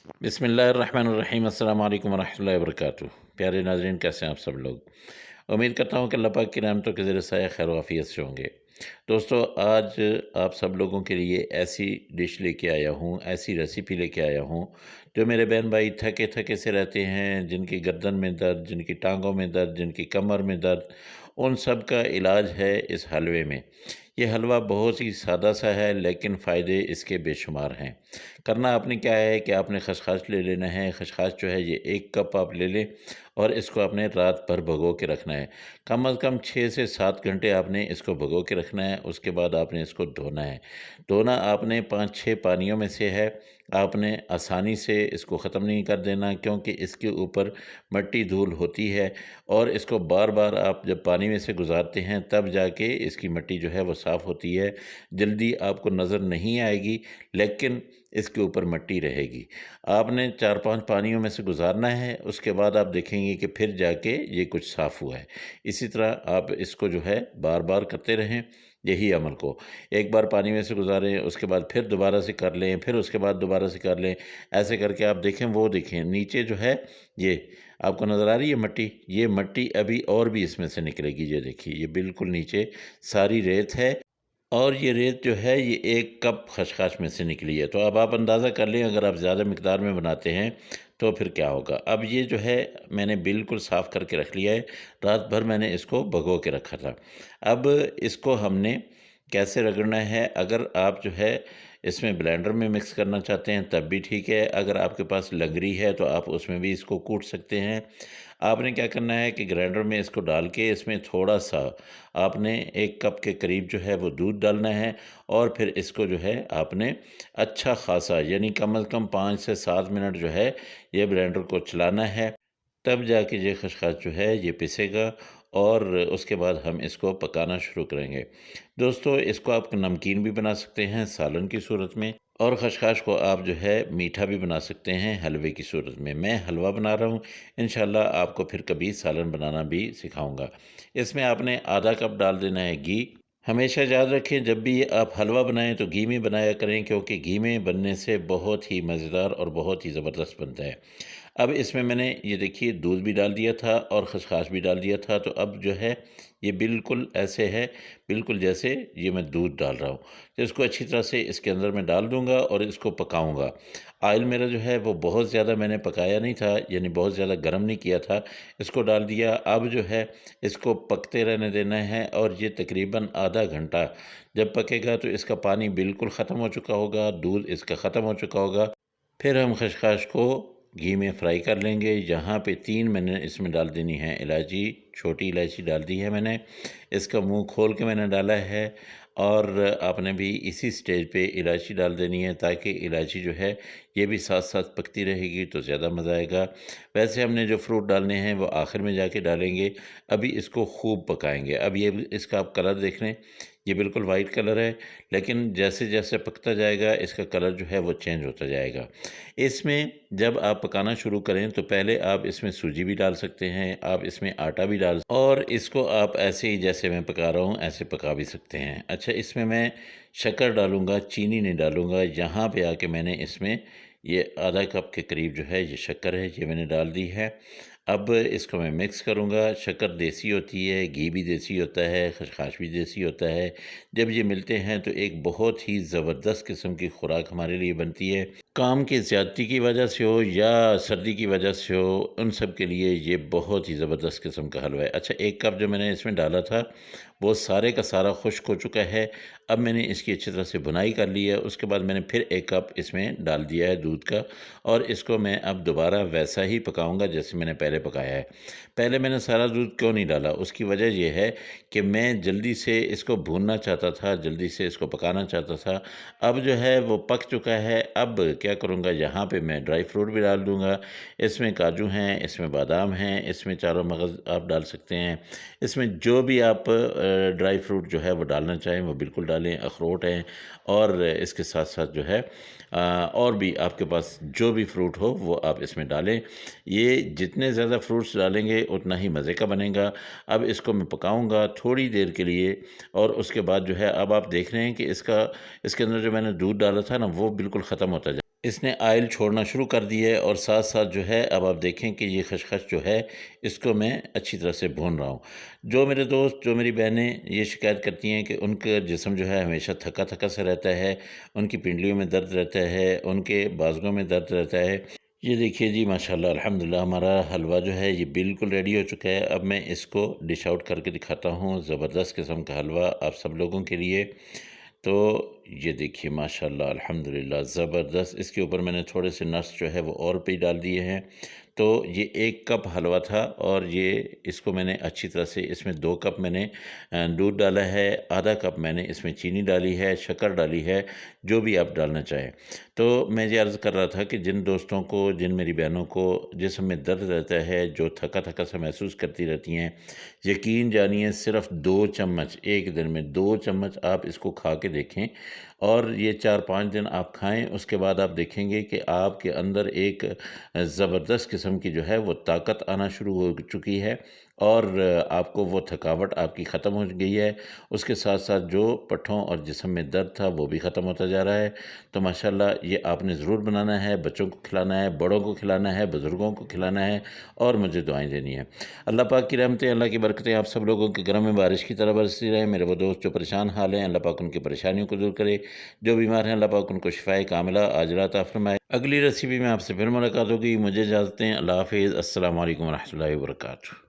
बिस्मिल्लाहिर्रहमानिर्रहीम अस्सलाम वालेकुम वरहमतुल्लाहि वबरकातुहू। प्यारे नाज़रीन, कैसे हैं आप सब लोग। उम्मीद करता हूँ कि अल्लाह पाक की रहमतों के ज़रिए साया खैर वाफ़ियत से होंगे। दोस्तों, आज आप सब लोगों के लिए ऐसी डिश लेके आया हूँ, ऐसी रेसिपी लेके आया हूँ जो मेरे बहन भाई थके थके से रहते हैं, जिनकी गर्दन में दर्द, जिनकी टांगों में दर्द, जिनकी कमर में दर्द, उन सब का इलाज है इस हलवे में। ये हलवा बहुत ही सादा सा है, लेकिन फ़ायदे इसके बेशुमार हैं। करना आपने क्या है कि आपने खसखस ले लेना है। खसखस जो है ये 1 कप आप ले लें और इसको आपने रात भर भिगो के रखना है। कम अज़ कम 6 से 7 घंटे आपने इसको भिगो के रखना है। उसके बाद आपने इसको धोना है। धोना आपने 5-6 पानियों में से है। आपने आसानी से इसको ख़त्म नहीं कर देना, क्योंकि इसके ऊपर मिट्टी धूल होती है और इसको बार-बार आप जब पानी में से गुज़ारते हैं तब जाके इसकी मिट्टी जो है वो साफ़ होती है। जल्दी आपको नज़र नहीं आएगी, लेकिन इसके ऊपर मिट्टी रहेगी। आपने 4-5 पानियों में से गुज़ारना है, उसके बाद आप देखेंगे कि फिर जाके ये कुछ साफ़ हुआ है। इसी तरह आप इसको जो है बार-बार करते रहें, यही अमल को। एक बार पानी में से गुज़ारें, उसके बाद फिर दोबारा से कर लें, फिर उसके बाद दोबारा से कर लें। ऐसे करके आप देखें, वो देखें नीचे जो है ये आपको नज़र आ रही है मिट्टी? ये मिट्टी अभी और भी इसमें से निकलेगी। ये देखिए, ये बिल्कुल नीचे सारी रेत है और ये रेत जो है ये 1 कप खसखस में से निकली है। तो अब आप अंदाज़ा कर लें, अगर आप ज़्यादा मिकदार में बनाते हैं तो फिर क्या होगा। अब ये जो है मैंने बिल्कुल साफ़ करके रख लिया है। रात भर मैंने इसको भिगो के रखा था। अब इसको हमने कैसे रगड़ना है, अगर आप जो है इसमें ब्लेंडर में मिक्स करना चाहते हैं तब भी ठीक है। अगर आपके पास लंगरी है तो आप उसमें भी इसको कूट सकते हैं। आपने क्या करना है कि ग्राइंडर में इसको डाल के इसमें थोड़ा-सा आपने 1 कप के करीब जो है वो दूध डालना है और फिर इसको जो है आपने अच्छा ख़ासा, यानी कम अज़ कम 5 से 7 मिनट जो है ये ब्लेंडर को चलाना है। तब जाके ये खसखस जो है ये पिसेगा और उसके बाद हम इसको पकाना शुरू करेंगे। दोस्तों, इसको आप नमकीन भी बना सकते हैं सालन की सूरत में, और खसखस को आप जो है मीठा भी बना सकते हैं हलवे की सूरत में। मैं हलवा बना रहा हूँ, इंशाल्लाह आपको फिर कभी सालन बनाना भी सिखाऊंगा। इसमें आपने आधा कप डाल देना है घी। हमेशा याद रखें, जब भी आप हलवा बनाएं तो घी में बनाया करें, क्योंकि घी में बनने से बहुत ही मज़ेदार और बहुत ही ज़बरदस्त बनता है। अब इसमें मैंने ये देखिए दूध भी डाल दिया था और खसखस भी डाल दिया था। तो अब जो है ये बिल्कुल ऐसे है, बिल्कुल जैसे ये मैं दूध डाल रहा हूँ। तो इसको अच्छी तरह से इसके अंदर मैं डाल दूँगा और इसको पकाऊँगा। ऑयल मेरा जो है वो बहुत ज़्यादा मैंने पकाया नहीं था, यानी बहुत ज़्यादा गर्म नहीं किया था। इसको डाल दिया। अब जो है इसको पकते रहने देना है और ये तकरीबन आधा घंटा जब पकेगा तो इसका पानी बिल्कुल ख़त्म हो चुका होगा, दूध इसका ख़त्म हो चुका होगा। फिर हम खसखस को घी में फ्राई कर लेंगे। यहाँ पे 3 मैंने इसमें डाल देनी है इलायची, छोटी इलायची डाल दी है मैंने। इसका मुंह खोल के मैंने डाला है और आपने भी इसी स्टेज पे इलायची डाल देनी है, ताकि इलायची जो है ये भी साथ साथ पकती रहेगी तो ज़्यादा मज़ा आएगा। वैसे हमने जो फ्रूट डालने हैं वो आखिर में जाके डालेंगे। अभी इसको खूब पकाएंगे। अब ये इसका आप कलर देख लें, ये बिल्कुल वाइट कलर है, लेकिन जैसे जैसे पकता जाएगा इसका कलर जो है वो चेंज होता जाएगा। इसमें जब आप पकाना शुरू करें तो पहले आप इसमें सूजी भी डाल सकते हैं, आप इसमें आटा भी डाल, और इसको आप ऐसे ही जैसे मैं पका रहा हूँ ऐसे पका भी सकते हैं। अच्छा, इसमें मैं शक्कर डालूँगा, चीनी नहीं डालूँगा। यहाँ पे आके मैंने इसमें ये आधा कप के करीब जो है ये शक्कर है, ये मैंने डाल दी है। अब इसको मैं मिक्स करूँगा। शक्कर देसी होती है, घी भी देसी होता है, खसखस भी देसी होता है। जब ये मिलते हैं तो एक बहुत ही ज़बरदस्त किस्म की खुराक हमारे लिए बनती है। काम की ज़्यादती की वजह से हो या सर्दी की वजह से हो, उन सब के लिए ये बहुत ही ज़बरदस्त किस्म का हलवा है। अच्छा, 1 कप जो मैंने इसमें डाला था वो सारे का सारा खुश्क हो चुका है। अब मैंने इसकी अच्छी तरह से बुनाई कर ली है। उसके बाद मैंने फिर 1 कप इसमें डाल दिया है दूध का, और इसको मैं अब दोबारा वैसा ही पकाऊंगा जैसे मैंने पहले पकाया है। पहले मैंने सारा दूध क्यों नहीं डाला, उसकी वजह यह है कि मैं जल्दी से इसको भूनना चाहता था, जल्दी से इसको पकाना चाहता था। अब जो है वो पक चुका है। अब क्या करूँगा, यहाँ पे मैं ड्राई फ्रूट भी डाल दूँगा। इसमें काजू हैं, इसमें बादाम हैं, इसमें चारों मगज़ आप डाल सकते हैं। इसमें जो भी आप ड्राई फ्रूट जो है वो डालना चाहें वो बिल्कुल डालें। अखरोट हैं, और इसके साथ-साथ जो है और भी आपके पास जो भी फ्रूट हो वो आप इसमें डालें। ये जितने ज़्यादा फ्रूट्स डालेंगे उतना ही मज़े का बनेगा। अब इसको मैं पकाऊँगा थोड़ी देर के लिए, और उसके बाद जो है अब आप देख रहे हैं कि इसके अंदर जो मैंने दूध डाला था ना वो बिल्कुल ख़त्म होता जा इसने ऑयल छोड़ना शुरू कर दिया है और साथ-साथ जो है अब आप देखें कि ये खसखस जो है इसको मैं अच्छी तरह से भून रहा हूँ। जो मेरे दोस्त, जो मेरी बहनें ये शिकायत करती हैं कि उनका जिस्म जो है हमेशा थका-थका सा रहता है, उनकी पिंडलियों में दर्द रहता है, उनके बाजुओं में दर्द रहता है। ये देखिए जी माशाल्लाह अल्हम्दुलिल्लाह हमारा हलवा जो है ये बिल्कुल रेडी हो चुका है। अब मैं इसको डिश आउट करके दिखाता हूँ, ज़बरदस्त किस्म का हलवा आप सब लोगों के लिए। तो ये देखिए माशाल्लाह अल्हम्दुलिल्लाह ज़बरदस्त, इसके ऊपर मैंने थोड़े से नट्स जो है वो और भी डाल दिए हैं। तो ये 1 कप हलवा था और ये इसको मैंने अच्छी तरह से इसमें 2 कप मैंने दूध डाला है, आधा कप मैंने इसमें चीनी डाली है, शक्कर डाली है, जो भी आप डालना चाहें। तो मैं ये अर्ज़ कर रहा था कि जिन दोस्तों को, जिन मेरी बहनों को जिस्म में दर्द रहता है, जो थका-थका सा महसूस करती रहती हैं, यकीन जानिए सिर्फ़ 2 चम्मच, 1 दिन में 2 चम्मच आप इसको खा के देखें और ये 4-5 दिन आप खाएँ, उसके बाद आप देखेंगे कि आपके अंदर एक ज़बरदस्त किस्म की जो है वो ताकत आना शुरू हो चुकी है और आपको वो थकावट आपकी ख़त्म हो गई है। उसके साथ-साथ जो पट्ठों और जिस्म में दर्द था वो भी ख़त्म होता जा रहा है। तो माशाल्लाह ये आपने ज़रूर बनाना है, बच्चों को खिलाना है, बड़ों को खिलाना है, बुज़ुर्गों को खिलाना है और मुझे दुआएँ देनी है। अल्लाह पाक की रहमतें, अल्लाह की बरकतें आप सब लोगों के घरों में बारिश की तरह बरसती रहें। मेरे वो दोस्त जो परेशान हाल हैं, अल्लाह पाक उनकी परेशानियों को दूर करे। जो बीमार हैं, अल्लाह पाक उनको शिफ़ाए कामिला आजिला अता फ़रमाए। अगली रेसिपी में आपसे फिर मुलाकात होगी। मुझे इजाज़त दें। अल्लाह हाफ़िज़। अस्सलामु अलैकुम व रहमतुल्लाहि व बरकातुहू।